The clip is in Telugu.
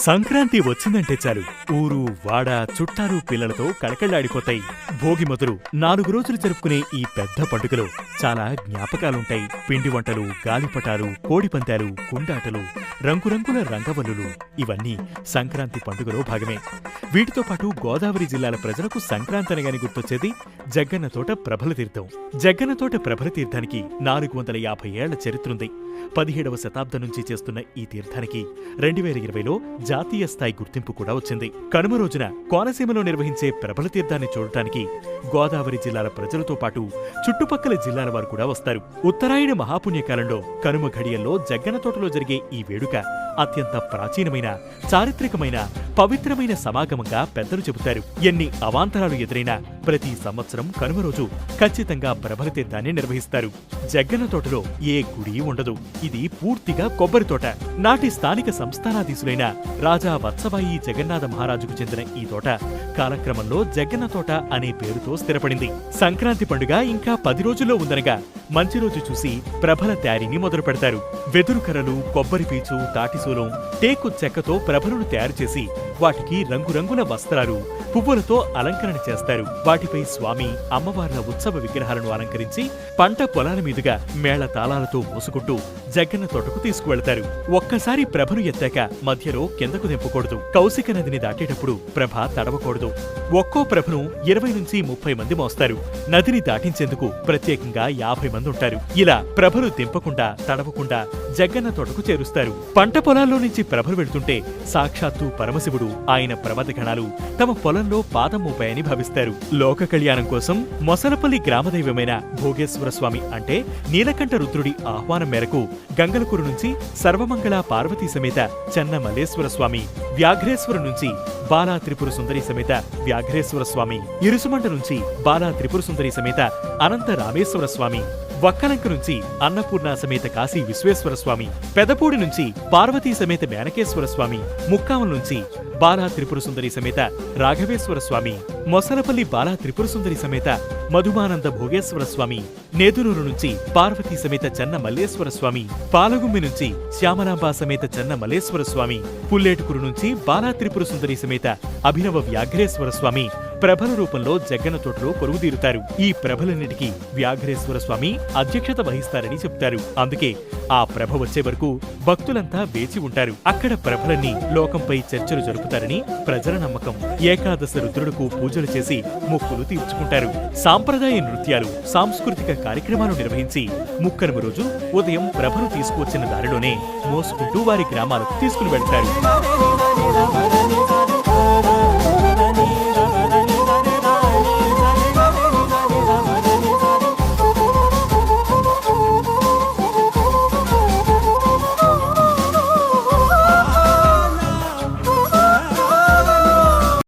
సంక్రాంతి వచ్చిందంటే చాలు ఊరు వాడ చుట్టాలు పిల్లలతో కళకళ్లాడిపోతాయి. భోగి మొదలు 4 రోజులు జరుపుకునే ఈ పెద్ద పండుగలో చాలా జ్ఞాపకాలుంటాయి. పిండి వంటలు, గాలిపటాలు, కోడిపందాలు, కుండాటలు, రంగురంగుల రంగవల్లులు ఇవన్నీ సంక్రాంతి పండుగలో భాగమే. వీటితో పాటు గోదావరి జిల్లాల ప్రజలకు సంక్రాంతి అనగానే గుర్తొచ్చేది జగ్గన్న తోట ప్రభల తీర్థం. జగ్గన్న తోట ప్రభల తీర్థానికి 450 ఏళ్ల చరిత్రుంది. 17వ శతాబ్దం నుంచి చేస్తున్న ఈ తీర్థానికి 2020లో జాతీయ స్థాయి గుర్తింపు కూడా వచ్చింది. కనుమ రోజున కోనసీమలో నిర్వహించే ప్రభల తీర్థాన్ని చూడటానికి గోదావరి జిల్లాల ప్రజలతో పాటు చుట్టుపక్కల జిల్లాల వారు కూడా వస్తారు. ఉత్తరాయణ మహాపుణ్యకాలంలో కనుమ ఘడియల్లో జగ్గన్న తోటలో జరిగే ఈ వేడుక అత్యంత ప్రాచీనమైన, చారిత్రకమైన, పవిత్రమైన సమాగమంగా పెద్దలు చెబుతారు. ఎన్ని అవాంతరాలు ఎదురైనా ప్రతి సంవత్సరం కనుమ రోజు ఖచ్చితంగా ప్రభల తీర్థాన్ని నిర్వహిస్తారు. జగ్గన్న తోటలో ఏ గుడి ఉండదు. ఇది పూర్తిగా కొబ్బరి తోట. నాటి స్థానిక సంస్థానాధీశులైన రాజా వత్సవాయి జగన్నాథ మహారాజుకు చెందిన ఈ తోట కాలక్రమంలో జగ్గన్న తోట అనే పేరుతో స్థిరపడింది. సంక్రాంతి పండుగ ఇంకా 10 రోజుల్లో ఉందనగా మంచి రోజు చూసి ప్రభల తయారీని మొదలు పెడతారు. వెదురు కర్రలు, కొబ్బరి పీచు, తాటిసూలం, టేకు చెక్కతో ప్రభలను తయారు చేసి వాటికి రంగురంగుల వస్త్రాలు, పువ్వులతో అలంకరణ చేస్తారు. వాటిపై స్వామి, అమ్మవార్ల ఉత్సవ విగ్రహాలను అలంకరించి పంట పొలాల మీదుగా మేళ తాళాలతో మోసుకుంటూ జగ్గన్న తోటకు తీసుకువెళతారు. ఒక్కసారి ప్రభను ఎత్తాక మధ్యలో కిందకు దింపకూడదు. కౌశిక నదిని దాటేటప్పుడు ప్రభ తడవకూడదు. ఒక్కో ప్రభను 20 నుంచి 30 మంది మోస్తారు. నదిని దాటించేందుకు ప్రత్యేకంగా 50 మంది ఉంటారు. ఇలా ప్రభలు దింపకుండా, తడవకుండా జగ్గన్న తోటకు చేరుస్తారు. పంట పొలాల్లో నుంచి ప్రభలు వెళ్తుంటే సాక్షాత్తు పరమశివుడు, ఆయన ప్రమథగణాలు తమ పొలంలో పాదం మోపాయని భావిస్తారు. లోక కళ్యాణం కోసం మొసలపల్లి గ్రామదైవమైన భోగేశ్వర స్వామి అంటే నీలకంఠ రుద్రుడి ఆహ్వానం మేరకు గంగలకూరు నుంచి సర్వమంగళ పార్వతీ సమేత చెన్న మల్లేశ్వర స్వామి, వ్యాఘ్రేశ్వర నుంచి బాలా త్రిపుర సుందరి సమేత వ్యాఘ్రేశ్వర స్వామి, ఇరుసుమండ నుంచి బాలా త్రిపుర సుందరి సమేత అనంత రామేశ్వర స్వామి, వక్కలంక నుంచి అన్నపూర్ణ సమేత కాశీ విశ్వేశ్వర స్వామి, పెదపూడి నుంచి పార్వతీ సమేత మేనకేశ్వర స్వామి, ముక్కామం నుంచి బాలా త్రిపుర సుందరి సమేత రాఘవేశ్వర స్వామి, మొసలపల్లి బాలా త్రిపుర సుందరి సమేత మధుమానంద భోగేశ్వర స్వామి, నేదునూరు నుంచి పార్వతీ సమేత చెన్న మల్లేశ్వర స్వామి, పాలగుమ్మి నుంచి శ్యామలాంబ సమేత చెన్న మల్లేశ్వర స్వామి, పుల్లేటుకురు నుంచి బాలా త్రిపుర సుందరి సమేత అభినవ వ్యాఘ్రేశ్వర స్వామి ప్రభల రూపంలో జగ్గన్న తోటలో కొలువుదీరుతారు. ఈ ప్రభలన్నిటికీ వ్యాఘ్రేశ్వర స్వామి అధ్యక్షత వహిస్తారని చెప్తారు. అందుకే ఆ ప్రభ వచ్చే వరకు భక్తులంతా వేచి ఉంటారు. అక్కడ ప్రభలన్నీ లోకంపై చర్చలు జరుపుతారని ప్రజల నమ్మకం. ఏకాదశ రుద్రుడుకు పూజలు చేసి మొక్కులు తీర్చుకుంటారు. సాంప్రదాయ నృత్యాలు, సాంస్కృతిక కార్యక్రమాలు నిర్వహించి ముక్కనుమ రోజు ఉదయం ప్రభను తీసుకువచ్చిన దారిలోనే మోసుకుంటూ వారి గ్రామాలకు తీసుకుని వెళ్తారు.